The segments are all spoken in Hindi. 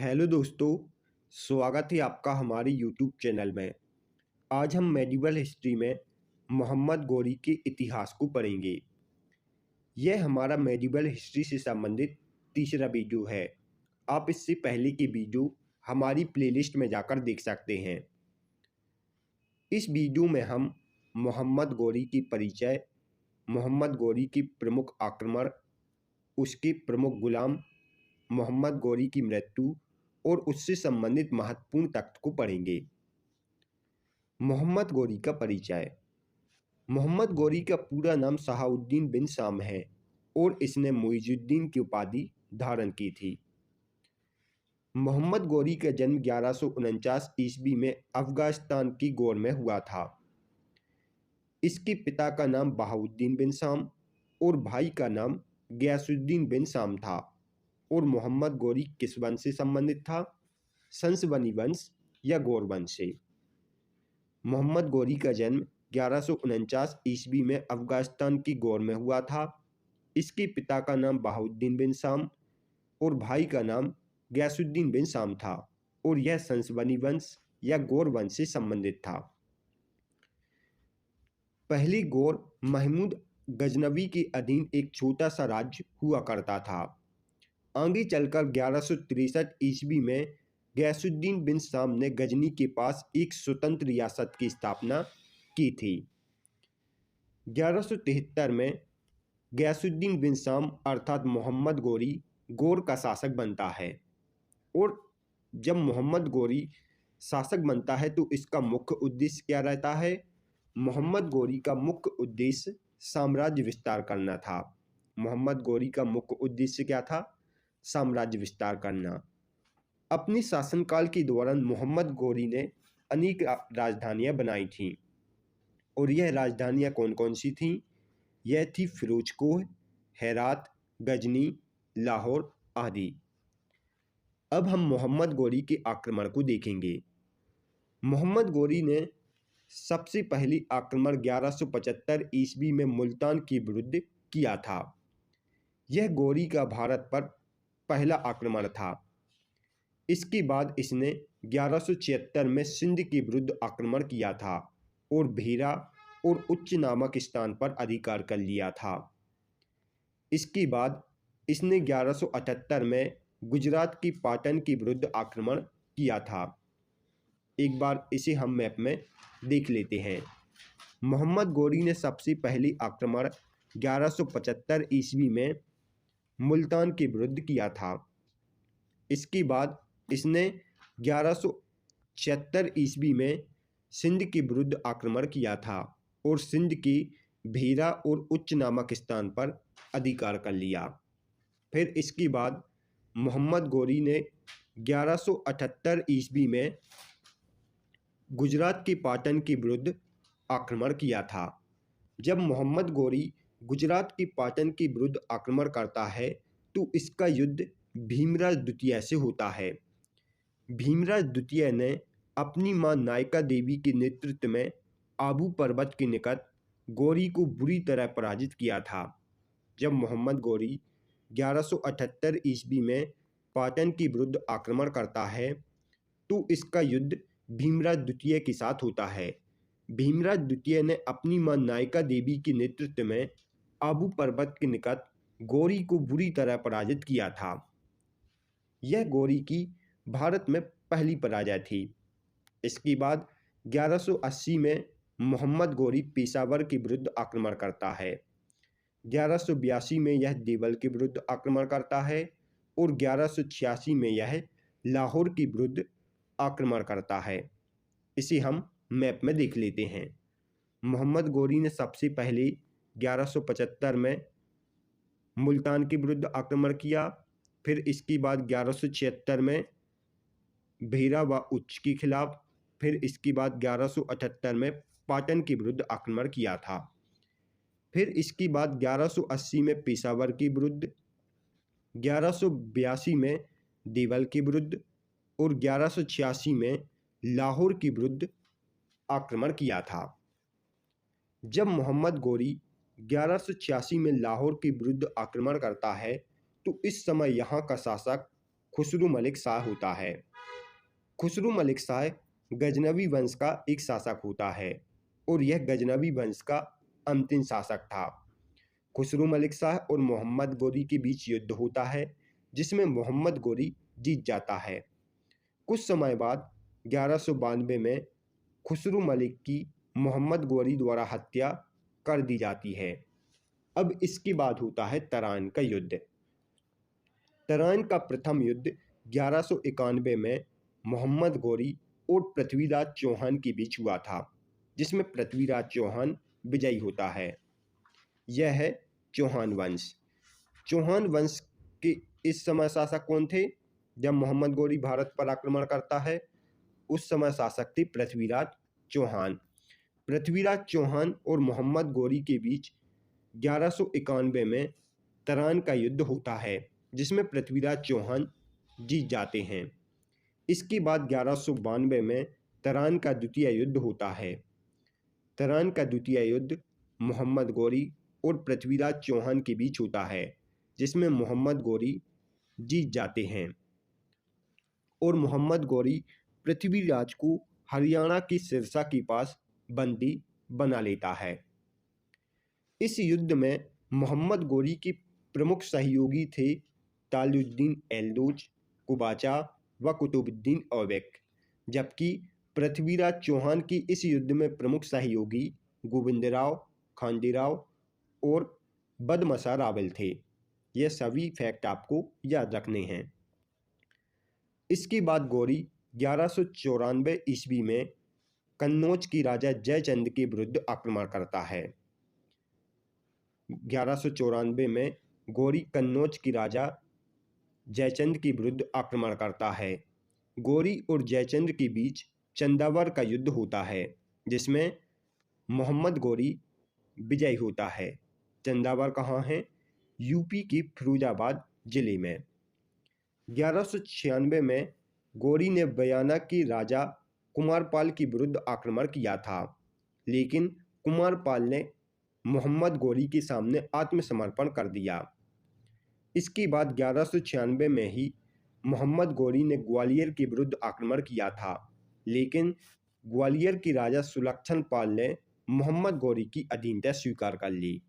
हेलो दोस्तों, स्वागत है आपका हमारे यूट्यूब चैनल में। आज हम मेडिवल हिस्ट्री में मोहम्मद गौरी के इतिहास को पढ़ेंगे। यह हमारा मेडिवल हिस्ट्री से संबंधित तीसरा वीडियो है। आप इससे पहले की वीडियो हमारी प्लेलिस्ट में जाकर देख सकते हैं। इस वीडियो में हम मोहम्मद गौरी की परिचय, मोहम्मद गौरी की प्रमुख आक्रमण, उसके प्रमुख गुलाम, मोहम्मद गौरी की मृत्यु और उससे संबंधित महत्वपूर्ण तथ्य को पढ़ेंगे। मोहम्मद गौरी का परिचय। मोहम्मद गौरी का पूरा नाम सहाउद्दीन बिन शाम है और इसने मुइजुद्दीन की उपाधि धारण की थी। मोहम्मद गौरी का जन्म 1149 ईस्वी में अफगानिस्तान की गौर में हुआ था। इसके पिता का नाम बहाउद्दीन बिन शाम और भाई का नाम गयासुद्दीन बिन शाम था। और मोहम्मद गौरी किस वंश से संबंधित था? संसबनी वंश या गौर वंश से। मोहम्मद गौरी का जन्म 1149 ईस्वी में अफगानिस्तान की गौर में हुआ था। इसके पिता का नाम बहाउद्दीन बिन शाम और भाई का नाम गयासुद्दीन बिन शाम था और यह संसबनी वंश या गौर वंश से संबंधित था। पहली गौर महमूद गजनवी के अधीन एक छोटा सा राज्य हुआ करता था। आगे चलकर 1163 ईस्वी में गयासुद्दीन बिन शाम ने गजनी के पास एक स्वतंत्र रियासत की स्थापना की थी। 1173 में गयासुद्दीन बिन शाम अर्थात मोहम्मद गौरी गौर का शासक बनता है। और जब मोहम्मद गौरी शासक बनता है तो इसका मुख्य उद्देश्य क्या रहता है? मोहम्मद गौरी का मुख्य उद्देश्य साम्राज्य विस्तार करना था। मोहम्मद गौरी का मुख्य उद्देश्य क्या था? साम्राज्य विस्तार करना। अपने शासनकाल के दौरान मोहम्मद गौरी ने अनेक राजधानियां बनाई थीं और यह राजधानियां कौन कौन सी थीं? यह थी फिरोजकोह, हेरात, गजनी, लाहौर आदि। अब हम मोहम्मद गौरी के आक्रमण को देखेंगे। मोहम्मद गौरी ने सबसे पहली आक्रमण 1175 ईस्वी में मुल्तान के विरुद्ध किया था। यह गौरी का भारत पर पहला आक्रमण था। इसके बाद इसने 1176 में सिंध के विरुद्ध आक्रमण किया था और भेरा और उच्च नामक स्थान पर अधिकार कर लिया था। इसके बाद इसने 1178 में गुजरात की पाटन के विरुद्ध आक्रमण किया था। एक बार इसे हम मैप में देख लेते हैं। मोहम्मद गौरी ने सबसे पहली आक्रमण 1175 ईस्वी में मुल्तान के विरुद्ध किया था। इसके बाद इसने 1176 ईस्वी में सिंध के विरुद्ध आक्रमण किया था और सिंध की भेरा और उच्च नामक स्थान पर अधिकार कर लिया। फिर इसके बाद मोहम्मद गौरी ने 1178 ईस्वी में गुजरात के पाटन के विरुद्ध आक्रमण किया था। जब मोहम्मद गौरी गुजरात के पाटन के विरुद्ध आक्रमण करता है तो इसका युद्ध भीमराज द्वितीय से होता है। भीमराज द्वितीय ने अपनी मां नायका देवी के नेतृत्व में आबू पर्वत के निकट गौरी को बुरी तरह पराजित किया था। जब मोहम्मद गौरी 1178 ईस्वी में पाटन के विरुद्ध आक्रमण करता है तो इसका युद्ध भीमराज द्वितीय के साथ होता है। भीमराज द्वितीय ने अपनी मां नायका देवी के नेतृत्व में आबू पर्वत के निकट गौरी को बुरी तरह पराजित किया था। यह गौरी की भारत में पहली पराजय थी। इसके बाद 1180 में मोहम्मद गौरी पेशावर के विरुद्ध आक्रमण करता है। 1182 में यह देवल के विरुद्ध आक्रमण करता है और 1186 में यह लाहौर के विरुद्ध आक्रमण करता है। इसे हम मैप में देख लेते हैं। मोहम्मद गौरी ने सबसे पहले 1175 में मुल्तान के विरुद्ध आक्रमण किया। फिर इसके बाद 1176 में भेरा व उच्च के खिलाफ। फिर इसके बाद 1178 में पाटन के विरुद्ध आक्रमण किया था। फिर इसके बाद 1180 में पेशावर के विरुद्ध, 1182 में देवल के विरुद्ध और 1186 में लाहौर के विरुद्ध आक्रमण किया था। जब मोहम्मद गौरी 1186 में लाहौर के विरुद्ध आक्रमण करता है तो इस समय यहाँ का शासक खुसरू मलिक शाह होता है। खुसरू मलिक शाह गजनवी वंश का एक शासक होता है और यह गजनवी वंश का अंतिम शासक था। खुसरू मलिक शाह और मोहम्मद गोरी के बीच युद्ध होता है जिसमें मोहम्मद गोरी जीत जाता है। कुछ समय बाद 1192 में खुसरू मलिक की मोहम्मद गोरी द्वारा हत्या कर दी जाती है। अब इसके बाद होता है तराइन का युद्ध। तराइन का प्रथम युद्ध 1191 में मोहम्मद गोरी और पृथ्वीराज चौहान के बीच हुआ था, जिसमें पृथ्वीराज चौहान विजयी होता है। यह है चौहान वंश। चौहान वंश के इस समय शासक कौन थे? जब मोहम्मद गोरी भारत पर आक्रमण करता है उस समय शासक थे पृथ्वीराज चौहान। पृथ्वीराज चौहान और मोहम्मद गोरी के बीच 1191 में तराइन का युद्ध होता है जिसमें पृथ्वीराज चौहान जीत जाते हैं। इसके बाद 1192 में तराइन का द्वितीय युद्ध होता है। तराइन का द्वितीय युद्ध मोहम्मद गोरी और पृथ्वीराज चौहान के बीच होता है जिसमें मोहम्मद गोरी जीत जाते हैं और मोहम्मद गोरी पृथ्वीराज को हरियाणा की सिरसा के पास बंदी बना लेता है। इस युद्ध में मोहम्मद गोरी के प्रमुख सहयोगी थे ताजुद्दीन एल्दोज, कुबाचा व कुतुबुद्दीन ऐबक, जबकि पृथ्वीराज चौहान की इस युद्ध में प्रमुख सहयोगी गोविंदराव, खांडेराव और बदमसा रावल थे। यह सभी फैक्ट आपको याद रखने हैं। इसके बाद गोरी 1194 ईस्वी में कन्नौज की राजा जयचंद के विरुद्ध आक्रमण करता है। 1194 में गोरी कन्नौज की राजा जयचंद के विरुद्ध आक्रमण करता है। गोरी और जयचंद के बीच चंदावर का युद्ध होता है जिसमें मोहम्मद गोरी विजयी होता है। चंदावर कहाँ है? यूपी के फिरोजाबाद जिले में। 1196 में गोरी ने बयाना के राजा कुमारपाल के विरुद्ध आक्रमण किया था, लेकिन कुमारपाल ने मोहम्मद गोरी के सामने आत्मसमर्पण कर दिया। इसके बाद 1196 में ही मोहम्मद गोरी ने ग्वालियर के विरुद्ध आक्रमण किया था, लेकिन ग्वालियर के राजा सुलक्षण पाल ने मोहम्मद गोरी की अधीनता स्वीकार कर ली।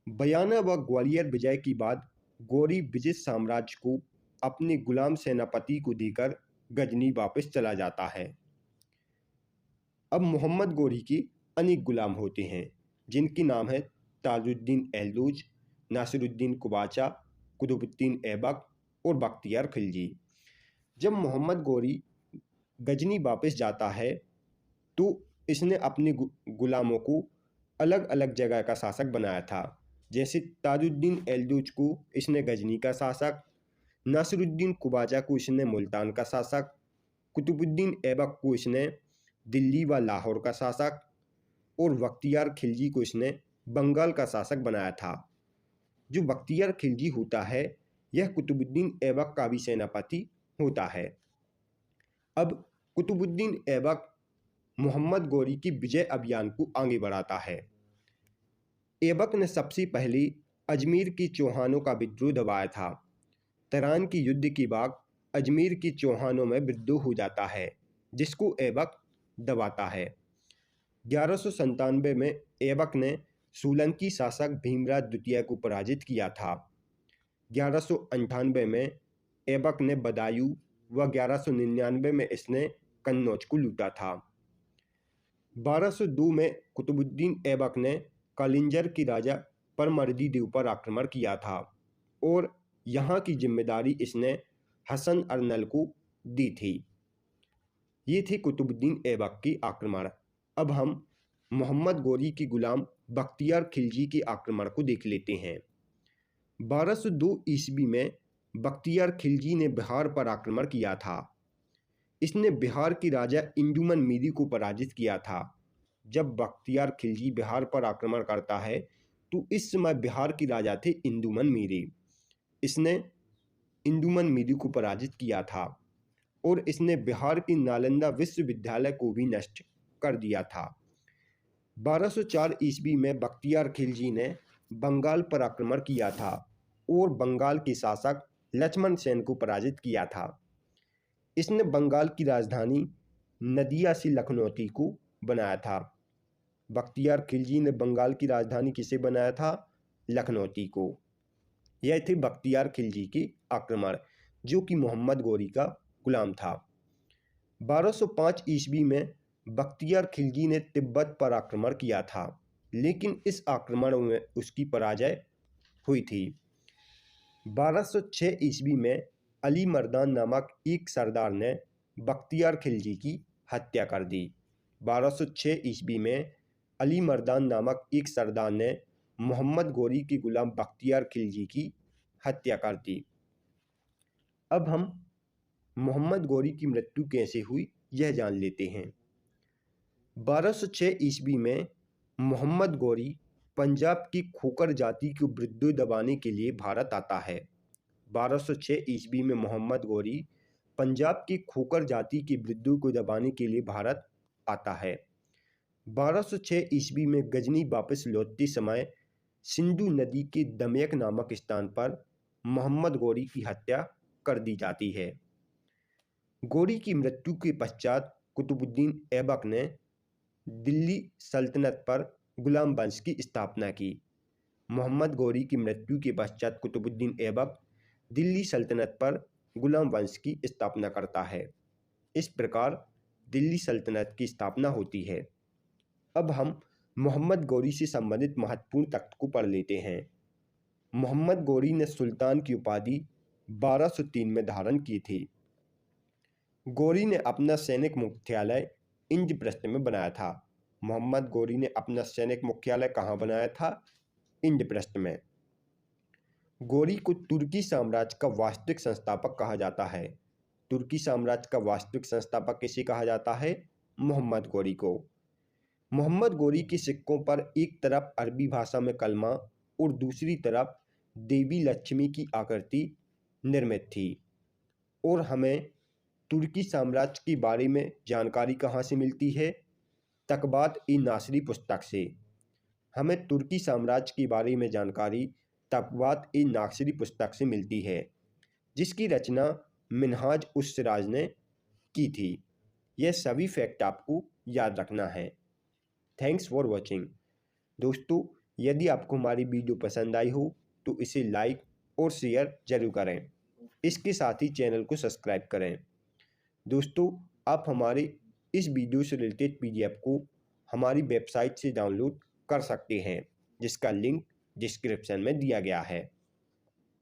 बयाना व ग्वालियर विजय के बाद गोरी विजय साम्राज्य को अपने गुलाम सेनापति को देकर गजनी वापस चला जाता है। अब मोहम्मद गोरी के अनेक गुलाम होते हैं जिनके नाम है ताजुद्दीन एल्दोज, नासिरुद्दीन कुबाचा, कुतुबुद्दीन ऐबक और बख्तियार खिलजी। जब मोहम्मद गोरी गजनी वापस जाता है तो इसने अपने गुलामों को अलग अलग जगह का शासक बनाया था। जैसे ताजुद्दीन एल्दोज को इसने गजनी का शासक, नासिरुद्दीन कुबाचा को इसने मुल्तान का शासक, कुतुबुद्दीन ऐबक को इसने दिल्ली व लाहौर का शासक और बख्तियार खिलजी को इसने बंगाल का शासक बनाया था। जो बख्तियार खिलजी होता है यह कुतुबुद्दीन ऐबक का भी सेनापति होता है। अब कुतुबुद्दीन ऐबक मोहम्मद गोरी की विजय अभियान को आगे बढ़ाता है। ऐबक ने सबसे पहले अजमेर के चौहानों का विद्रोह दबाया था। तराइन के युद्ध के बाद अजमेर के चौहानों में विद्रोह हो जाता है जिसको ऐबक दबाता है। 1197 में ऐबक ने सोलंकी शासक भीमराज द्वितीय को पराजित किया था। 1198 में ऐबक ने बदायूं व 1199 में इसने कन्नौज को लूटा था। 1202 में कुतुबुद्दीन ऐबक ने कालिंजर के राजा परमर्दी देव पर आक्रमण किया था और यहाँ की जिम्मेदारी इसने हसन अर्नल को दी थी। ये थे कुतुबुद्दीन ऐबक के आक्रमण। अब हम मोहम्मद गोरी के गुलाम बख्तियार खिलजी के आक्रमण को देख लेते हैं। 1202 ईस्वी में बख्तियार खिलजी ने बिहार पर आक्रमण किया था। इसने बिहार के राजा इंजुमन मीरी को पराजित किया था। जब बख्तियार खिलजी बिहार पर आक्रमण करता है तो इस समय बिहार के राजा थे इंजुमन मीरी। इसने इंजुमन मीरी को पराजित किया था और इसने बिहार की नालंदा विश्वविद्यालय को भी नष्ट कर दिया था। 1204 ईस्वी में बख्तियार खिलजी ने बंगाल पर आक्रमण किया था और बंगाल के शासक लक्ष्मण सेन को पराजित किया था। इसने बंगाल की राजधानी नदिया से लखनौती को बनाया था। बख्तियार खिलजी ने बंगाल की राजधानी किसे बनाया था? लखनौती को। यह थे बख्तियार खिलजी के आक्रमण, जो कि मोहम्मद गोरी का गुलाम था। 1205 ईस्वी में बख्तियार खिलजी ने तिब्बत पर आक्रमण किया था, लेकिन इस आक्रमण में उसकी पराजय हुई थी। 1206 ईस्वी में अली मर्दान नामक एक सरदार ने बख्तियार खिलजी की हत्या कर दी। 1206 ईस्वी में अली मर्दान नामक एक सरदार ने मोहम्मद गोरी के गुलाम बख्तियार खिलजी की हत्या कर दी। अब हम मोहम्मद गोरी की मृत्यु कैसे हुई यह जान लेते हैं। 1206 ईस्वी में मोहम्मद गोरी पंजाब की खोकर जाति को विद्रोह दबाने के लिए भारत आता है। 1206 ईस्वी में मोहम्मद गोरी पंजाब की खोकर जाति के विद्रोह को दबाने के लिए भारत आता है। 1206 ईस्वी में गजनी वापस लौटते समय सिंधु नदी के दमयक नामक स्थान पर मोहम्मद गोरी की हत्या कर दी जाती है। गोरी की मृत्यु के पश्चात कुतुबुद्दीन ऐबक ने दिल्ली सल्तनत पर गुलाम वंश की स्थापना की। मोहम्मद गोरी की मृत्यु के पश्चात कुतुबुद्दीन ऐबक दिल्ली सल्तनत पर गुलाम वंश की स्थापना करता है। इस प्रकार दिल्ली सल्तनत की स्थापना होती है। अब हम मोहम्मद गोरी से संबंधित महत्वपूर्ण तथ्य को पढ़ लेते हैं। मोहम्मद गोरी ने सुल्तान की उपाधि 1203 में धारण की थी। गोरी ने अपना सैनिक मुख्यालय इंद्रप्रस्थ में बनाया था। मोहम्मद गोरी ने अपना सैनिक मुख्यालय कहाँ बनाया था? इंद्रप्रस्थ में। गोरी को तुर्की साम्राज्य का वास्तविक संस्थापक कहा जाता है। तुर्की साम्राज्य का वास्तविक संस्थापक किसे कहा जाता है? मोहम्मद गोरी को। मोहम्मद गोरी के सिक्कों पर एक तरफ अरबी भाषा में कलमा और दूसरी तरफ देवी लक्ष्मी की आकृति निर्मित थी। और हमें तुर्की साम्राज्य के बारे में जानकारी कहाँ से मिलती है? तकबात-ए-नासरी पुस्तक से। हमें तुर्की साम्राज्य के बारे में जानकारी तकबात-ए-नासरी पुस्तक से मिलती है, जिसकी रचना मिन्हाज-उस-सिराज ने की थी। यह सभी फैक्ट आपको याद रखना है। Thanks for watching. दोस्तों, यदि आपको हमारी वीडियो पसंद आई हो तो इसे लाइक और शेयर जरूर करें। इसके साथ ही चैनल को सब्सक्राइब करें। दोस्तों, आप हमारे इस वीडियो से रिलेटेड PDF को हमारी वेबसाइट से डाउनलोड कर सकते हैं, जिसका लिंक डिस्क्रिप्शन में दिया गया है।